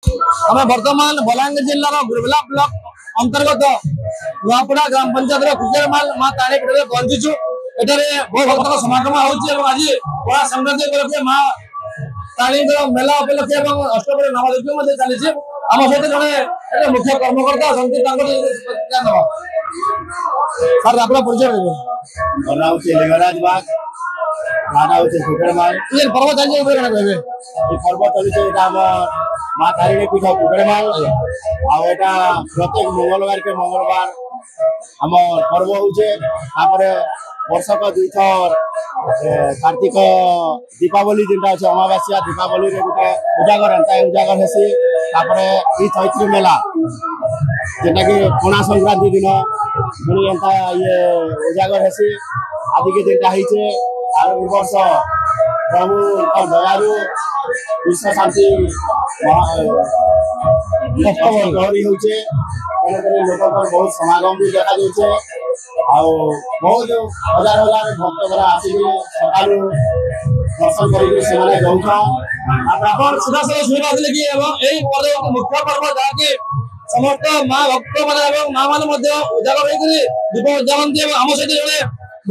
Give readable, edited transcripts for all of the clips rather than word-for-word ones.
आम बर्तमान बलांगीर जिलार गुरबेला ब्लॉक अंतर्गत नुआपड़ा ग्राम पंचायत कुकेरमाल माँ ताणी पीठ में पहुंचीचु। एठारे बहु भक्त समागम आज बड़ा संक्रांति उपलक्षे माँ ताणी मेला उपलक्षे अष्टपदी नवदीप चली आम सहित जड़े मुख्य कर्मकर्ता सर आप परिचय लिंगराज बाग पर्व चलती पर्व चलती माँ तारिणी पीठ कुकेरमाल आटा प्रत्येक मंगलवार के मंगलवार आम पर्व होपे वर्षक दुई थर कार्तिक दीपावली जेनटा अच्छे अमावास्या दीपावली गोटे उजागर एंता उजागर हेसी चैत्र मेला जेनटा कि पणा संक्रांति दिन पुणी एंता ये उजागर हेसी आदि के जेनटा होइछे आर वर्ष प्रभु दयालु विश्व शांति गहरी होचे लोक बहुत समागम भी देखा जाए बहुत हजार हजार भक्त बड़ा आसिक सकाल दर्शन कर सीधा शुणी कि मुख्य पर्व जहाँकि समस्त माँ भक्त मैंने माँ मैंने उजागर दीप उद्यापन आम सहित जड़े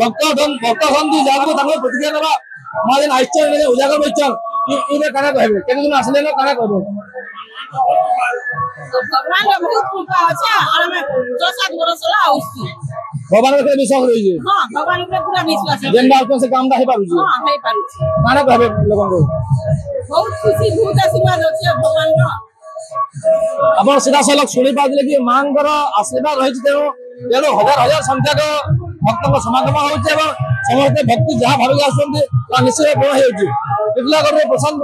भक्त सी जहाँ प्रतिक्रिया दबा माँ दिन आश्चर्य उजागर बच्चन ये क्या कहे केन आसले क्या कहे भगवान बहुत कृपा अच्छे और हमें 6-7 वर्ष भगवान विश्वास रही है। हां भगवान ऊपर पूरा विश्वास है जेन बात से काम दा हे पारुची हां हे पारुची माने कहबे लोगन को बहुत खुशी बहुत आशीर्वाद अच्छे भगवान रो अपन सीधा सलक सुनी पादले कि मांगर आशीर्वाद रही तेणु हजार हजार संख्यक भक्त समागम होते समस्त भक्ति जहाँ भाविक आसते निश्चय पूर्ण हो प्रशांत